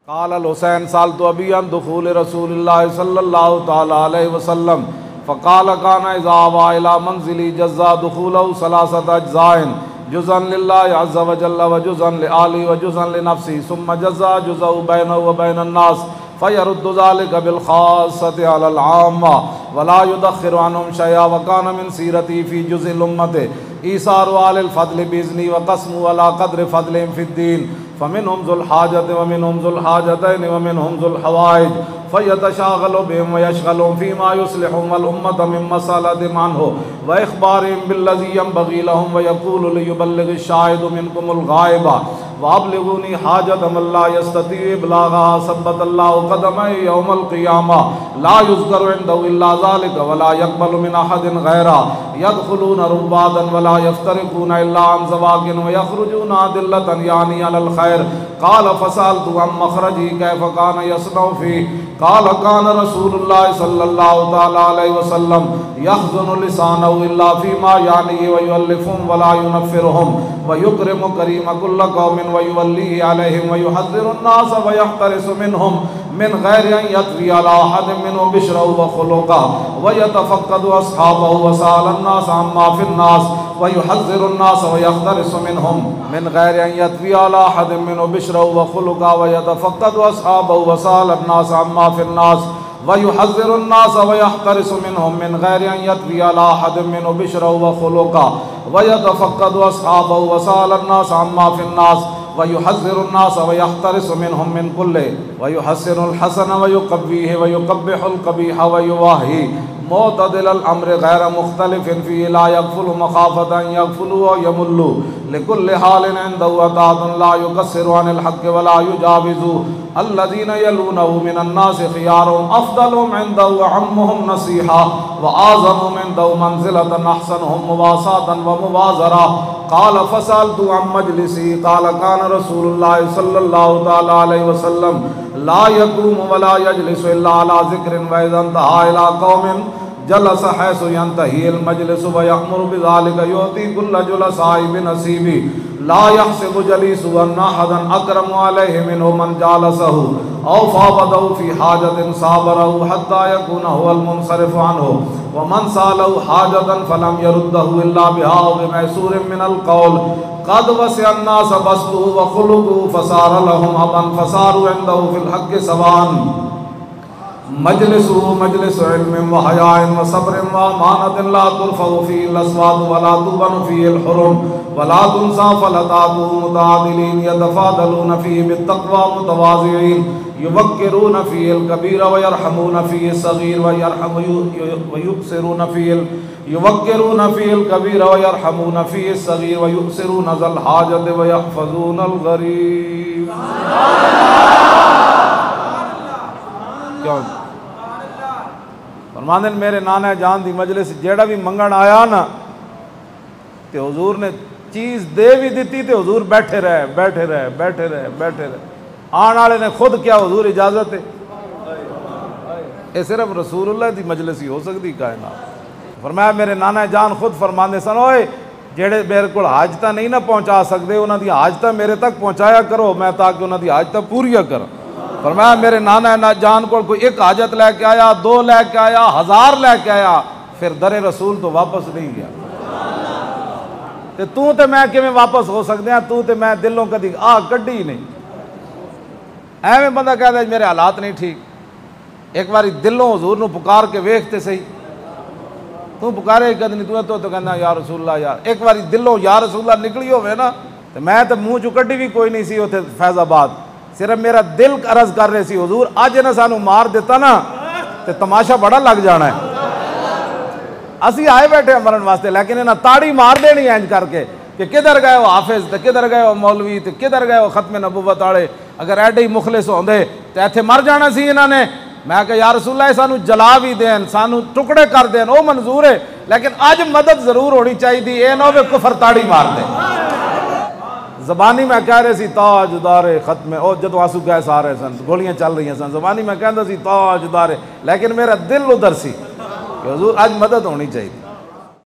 قال الحسین سألت ابی عن دخول رسول اللہ صلی اللہ تعالی علیہ وسلم فقال كان اذا آوى الى منزلي جزا دخوله ثلاثة اجزاء جزءا لله عز وجل وجزءا لآله وجزءا لنفسه ثم جزا جزء بينه وبين الناس فيرد ذلك بالخاصة على العامة ولا يدخر عنهم شيئا وكان من سيرته في جزء الأمة إيثار أهل الفضل بإذنه وقسمه على قدر فضلهم في الدين فمنهم ذو الحاجة ومنهم ذو الحاجتين ومنهم ذو الحوائج فيتشاغل بهم ويشغلهم فيما يصلحهم الأمة من مسألة عنه وإخبارهم بالذي ينبغي لهم ويقول ليبلغ الشاهد منكم الغائب وابلغوني حاجة من لا يستطيع إبلاغها ثبت الله قدمه يوم القيامة لا يذكر عنده إلا ذلك ولا يقبل من أحد غيره يدخلون ربادا ولا يفترقون إلا عن زواج ويخرجون أدلة يعني على الخير قال فسألت عن مخرجه كيف كان يصنع فيه قال كان رسول الله صلى الله تعالى عليه وسلم يخزن لسانه إلا فيما يعنيه ويؤلفهم ولا ينفرهم ويكرم كريم كل قوم ويوليه عليهم ويحذر الناس ويحترس منهم من غير أن يطوي على أحد منهم بشره وخلقه ويتفقد أصحابه وسأل الناس عما في الناس ويحذر الناس ويحترس منهم من غير أن يطوي على أحد منهم بشره وخلقه ويتفقد أصحابه وسأل الناس عما في الناس ويحذر الناس ويحترس منهم من غير أن يطوي على أحد منهم بشره وخلقه ويتفقد أصحابه وسأل الناس عما في الناس ويحذر الناس ويحترس منهم من كل ويحسن الحسن ويقبيه ويقبح القبيح ويواهي معتدل الأمر غير مختلف فيه لا يغفل مخافة أن يغفلوا ويملوا لكل حال عنده أطاعة لا يقصر عن الحق ولا يجاوز الذين يلونه من الناس خيارهم أفضلهم عنده وعمهم نصيحة وأعظمهم عنده منزلة أحسنهم مواساة ومبازرة قال فسألت عن مجلسي قال كان رسول الله صلى الله تعالى عليه وسلم لا يقوم ولا يجلس إلا على ذكر وإذا انتهى إلى قوم جلس حيث ينتهي المجلس ويأمر بذلك يؤتي كل جلساء بنصيبه لا يحسب جليسه أن أحدا أكرم عليه منه من جالسه أو فاوضه في حاجة صابره حتى يكون هو المنصرف عنه ومن سأله حاجة فلم يرده إلا بها أو بميسور من القول قد وسع الناس بسطه وخلقه فصار لهم أبا فصاروا عنده في الحق سواء مجلسه مجلس علم وحياء وصبر وأمانة لا ترفع فيه الأصوات ولا تبن فيه الحرم ولا تنسى فلتاته متعادلين يتفاضلون فيه بالتقوى متواضعين يوقرون فيه الكبير ويرحمون فيه الصغير ويؤثرون فيه الكبير ويرحمون فيه الصغير ويؤثرون ذا الحاجة ويحفظون الغريب. فرماندے میرے نانا جان دی مجلس جیڑا بھی منگن آیا نا تے حضور نے چیز دے بھی دیتی تے حضور بیٹھے رہے آن والے نے خود کیا حضور اجازت ہے. یہ صرف رسول اللہ دی مجلس ہی ہو سکتی کائنات. فرمایا میرے نانا جان خود فرماندے سن اوئے جیڑے میرے کو حاجتاں نہیں نہ پہنچا سکتے انہاں دی حاجتاں میرے تک پہنچایا کرو میں تاکہ انہاں دی حاجتاں پوریا کراں. فرمایا میرے نانا جان کو کوئی ایک حاجت لے کے آیا 2 لے کے آیا 1000 لے کے آیا پھر در رسول تو واپس نہیں گیا. تے میں کیویں واپس ہو سکتے ہیں تے میں دلوں کدی کڈی نہیں. ایویں بندہ کہتا ہے میرے حالات نہیں ٹھیک ایک باری دلوں حضور نو پکار کے ویکھتے صحیح تو پکارے کد نہیں تو کہنا یا رسول اللہ یار ایک باری دلوں یا رسول اللہ نکلی ہوئے نا تو میں تو منہ چ کڈی بھی کوئی نہیں سی اتنے فیض آباد صرف میرا دل عرض کر رہے سی حضور اج نہ سانو مار دیتا نا تو تماشا بڑا لگ جانا ہے. اسی آئے بیٹھے ہیں مرن واسطے لیکن انہاں تاڑی مار دینی ہے انج کر کے کہ کدھر گئے ہو حافظ تے کدھر گئے ہو مولوی تے کدھر گئے ہو ختم نبوت والے. اگر ایڈے ہی مخلص ہوندے تے ایتھے مر جانا سی انہاں نے. میں کہ یا رسول اللہ سانو جلا بھی دین سانو ٹکڑے کر دین او منظور ہے لیکن اج مدد ضرور ہونی چاہیے تھی اے نہ ہوے کفر تاڑی مار دے. زبانی میں کہہ رہے سی تاجدار ختم او جدو آنسو گیس آ رہے سن گولیاں چل رہی ہیں سن زبانی میں کہندا سی تاجدار لیکن میرا دل ادھر سی کہ حضور اج مدد ہونی چاہیے.